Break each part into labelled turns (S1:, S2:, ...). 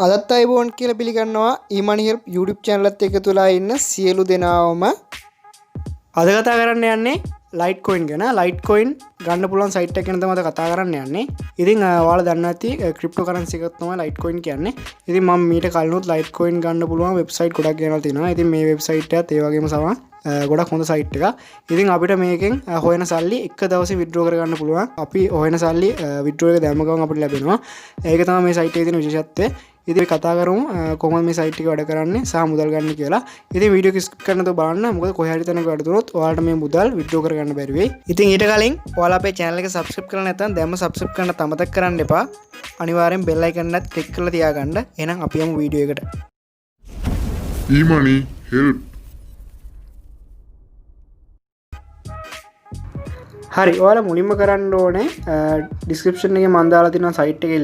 S1: අදත් අයබෝන් කියලා පිළිගන්නවා emoney help YouTube channel එකත් එකතු වෙලා ඉන්න සියලු දෙනාම අද කතා කරන්න යන්නේ Litecoin ගැන. Litecoin ගන්න පුළුවන් site එක ගැන තමයි අද කතා කරන්න යන්නේ. ඉතින් ඔයාලා දන්නවා ඇති cryptocurrency එකක් තමයි Litecoin කියන්නේ. ඉතින් මම මීට කලිනුත් Litecoin ගන්න පුළුවන් website ගොඩක් ගෙනලා තිනවා. ඉතින් මේ website එකත් ඒ වගේම තමයි ගොඩක් හොඳ සයිට් එකක්. ඉතින් අපිට මේකෙන් හොයන සල්ලි එක දවසේ withdraw කරගන්න පුළුවන්. අපි හොයන සල්ලි withdraw එක දැම්ම ගමන් අපිට ලැබෙනවා. ඒක තමයි මේ සයිට් එකේ තියෙන විශේෂත්වය. ඉතින් කතා කරමු කොහොමද මේ සයිට් එක වැඩ කරන්නේ සහ මුදල් ගන්න කියලා. ඉතින් වීඩියෝ එක ස්කිප් කරන්න තෝ බලන්න. මොකද කොහේ හරි තැනක වැඩ දුනොත් ඔයාලට මේ මුදල් withdraw කරගන්න බැරි වෙයි. ඉතින් ඊට කලින් ඔයාලා අපේ channel එක subscribe කරලා නැත්නම් දැම්ම subscribe කරන්න අමතක කරන්න එපා. අනිවාර්යෙන් bell icon එකත් click කරලා තියාගන්න. එහෙනම් අපි යමු වීඩියෝ එකට.
S2: emoney help.
S1: හරි ඔයාලා මුලින්ම කරන්න ඕනේ description එකේ මම දාලා තියෙන site එකේ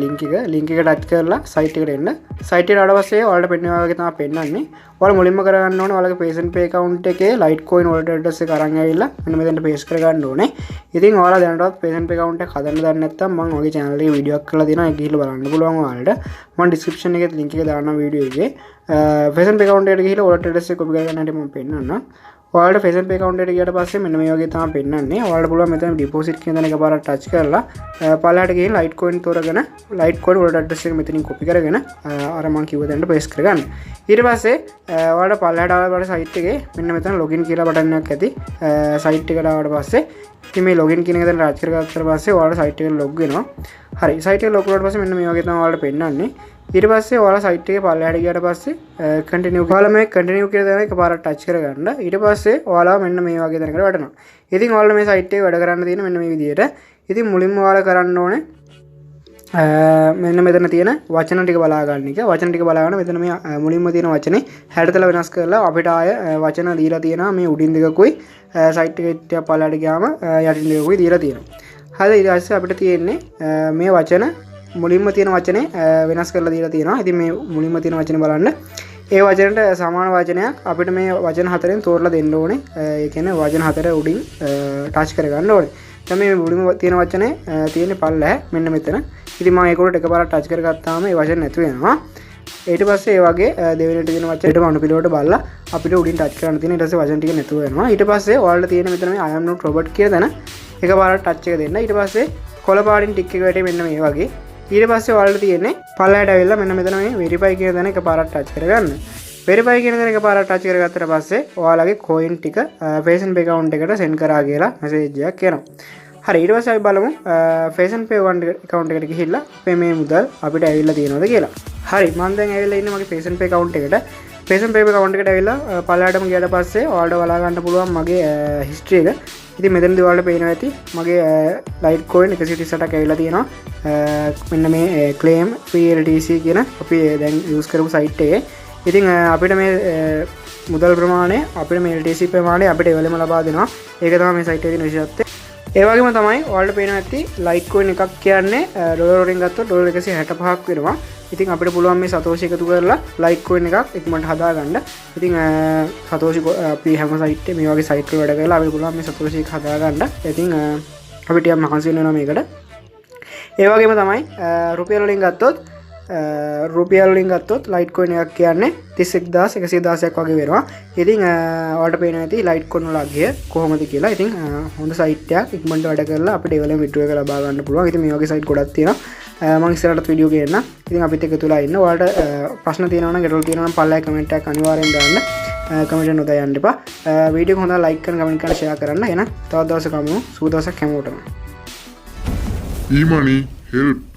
S1: link එක touch කරලා site එකට එන්න. site එකට ආවට පස්සේ ඔයාලට පෙන්වනවා වගේ තමයි පෙන්වන්නේ. ඔයාලා මුලින්ම කරගන්න ඕනේ ඔයාලගේ pay and pay account එකේ Litecoin wallet address එක අරන් ඇවිල්ලා මෙන්න මෙතනට paste කරගන්න ඕනේ. ඉතින් ඔයාලා දැනටවත් pay and pay account එක හදන්න දන්නේ නැත්නම් මම ඔයගේ channel එකේ වීඩියෝ එකක් කරලා තියෙනවා. ඒක ගිහිල්ලා බලන්න පුළුවන් ඔයාලට. මම description එකේ link එක දානවා වීඩියෝ එකේ. pay and pay account එකට ගිහිල්ලා wallet address එක copy කරගන්න හැටි මම පෙන්වන්නම්. ඔයාලට face and pay account එකට ගියාට පස්සේ මෙන්න මේ වගේ තමයි පෙන්නන්නේ. ඔයාලට පුළුවන් මෙතන deposit කියන දේ එකපාරට touch කරලා පල්ලෙහාට ගිහින් Litecoin තෝරගෙන Litecoin wallet address එක මෙතනින් copy කරගෙන අර මම කිව්ව දෙන්නට paste කරගන්න. ඊට පස්සේ ඔයාලට පල්ලෙහාට ආවට site එකේ මෙන්න මෙතන login කියලා බටන් එකක් ඇති. site එකට ආවට පස්සේ ඉතින් මේ login කියන එක දැන් touch කරගත්තාට පස්සේ ඔයාලට site එකට log වෙනවා. හරි site එකට log වුණාට පස්සේ මෙන්න මේ වගේ තමයි ඔයාලට පෙන්නන්නේ. ඊට පස්සේ ඔයාලා site එකේ පල්ලෙහාට ගියාට පස්සේ continue ඔයාලා මේ continue කියලා දැන එකපාරට touch කරගන්න. ඊට පස්සේ ඔයාලා මෙන්න මේ වගේ තැනකට වැටෙනවා. ඉතින් ඔයාලා මේ site එකේ වැඩ කරන්න තියෙන මෙන්න මේ විදිහට. ඉතින් මුලින්ම ඔයාලා කරන්න ඕනේ මෙන්න මෙතන තියෙන වචන ටික බලා ගන්න එක. වචන ටික බලාගෙන මෙතන මේ මුලින්ම තියෙන වචනේ හැඩතල වෙනස් කරලා අපිට ආය වචන දීලා තියෙනවා. මේ උඩින් දෙකකුයි site එකේ ටික පල්ලෙහාට ගියාම යටින් දෙකකුයි දීලා තියෙනවා. හරි ඊට පස්සේ අපිට තියෙන්නේ මේ වචන මුලින්ම තියෙන වචනේ වෙනස් කරලා දීලා තියෙනවා. ඉතින් මේ මුලින්ම තියෙන වචනේ බලන්න. ඒ වචනට සමාන වචනයක් අපිට මේ වචන හතරෙන් තෝරලා දෙන්න ඕනේ. ඒ කියන්නේ වචන හතර උඩින් ටච් කරගන්න ඕනේ. දැන් මේ මුලින්ම තියෙන වචනේ තියෙන්නේ පල්ලෙහැ මෙන්න මෙතන. ඉතින් මම ඒක උඩට එකපාරක් ටච් කරගත්තාම ඒ වචන නැතු වෙනවා. ඊට පස්සේ ඒ වගේ දෙවෙනිට තියෙන වචනයට අනුපිළිවෙලට බලලා අපිට උඩින් ටච් කරන්න තියෙන ඊට පස්සේ වචන ටික නැතු වෙනවා. ඊට පස්සේ ඔයාලට තියෙන මෙතන මේ I am not robot කියන තැන එකපාරක් ටච් එක දෙන්න. ඊට පස්සේ කොළ පාටින් ටික් එක වැටේ මෙන්න මේ වගේ. ඊට පස්සේ ඔයාලට තියෙන්නේ පල්ලෙහාට ඇවිල්ලා මෙන්න මෙතන මේ verify කියන දේ එකපාරක් touch කරගන්න. verify කියන දේ එකපාරක් touch කරගත්තට පස්සේ ඔයාලගේ coin ටික face and pay account එකට send කරා කියලා message එකක් එනවා. හරි ඊට පස්සේ අපි බලමු face and pay account එකට ගිහිල්ලා අපේ මේ මුදල් අපිට ඇවිල්ලා තියෙනවද කියලා. හරි මම දැන් ඇවිල්ලා ඉන්නේ මගේ face and pay account එකට. face and pay account එකට ඇවිල්ලා පල්ලෙහාටම ගියාට පස්සේ ඔයාලට බලා ගන්න පුළුවන් මගේ history එක. ඉතින් මෙතනදී ඔයාලට පේනවා ඇති මගේ Litecoin 138ක් ඇවිල්ලා තියෙනවා. මෙන්න මේ claim free LTC කියන අපි දැන් use කරපු site එකේ. ඉතින් අපිට මේ මුදල් ප්‍රමාණය අපිට මේ LTC ප්‍රමාණය අපිට එවලම ලබා දෙනවා. ඒක තමයි මේ site එකේ තියෙන විශේෂත්වය. ඒ වගේම තමයි ඔයාලට පේනවා ඇති Litecoin එකක් කියන්නේ ඩොලර් වලින් ගත්තොත් ඩොලර් 165ක් වෙනවා. ඉතින් අපිට පුළුවන් මේ සතෝෂි එකතු කරලා Litecoin එකක් ඉක්මනට හදාගන්න. ඉතින් සතෝෂි අපි හැම සයිට් එකේ මේ වගේ සයිට් වල වැඩ කරලා අපිට පුළුවන් මේ සතෝෂි එක හදාගන්න. ඉතින් අපිට ටිකක් මහන්සි වෙනවා මේකට. ඒ වගේම තමයි රුපියල් වලින් ගත්තොත් Litecoin එකක් කියන්නේ 31116ක් වගේ වෙනවා. ඉතින් ඔයාලට පේනවා ඇති Litecoin වල අගය කොහොමද කියලා. ඉතින් හොඳ සයිට් එකක් ඉක්මනට වැඩ කරලා අපිට ඒ වලින් withdraw එක ලබා ගන්න පුළුවන්. ඉතින් මේ වගේ සයිට් ගොඩක් තියෙනවා. මම ඉස්සරහට වීඩියෝ ගේන්න. ඉතින් අපිත් එක්ක තුලා ඉන්න. ඔයාලට ප්‍රශ්න තියෙනවා නම් ගැටලු තියෙනවා නම් පල්ලෙහා කමෙන්ට් එකක් අනිවාර්යෙන් දාන්න. කමෙන්ට් එක නොදා යන්න එපා. වීඩියෝ එක හොඳට ලයික් කරන්න කමෙන්ට් කරන්න ෂෙයා කරන්න. එහෙනම් තවත් දවසක කමු. සුබ දවසක් හැමෝටම.
S2: emoney help.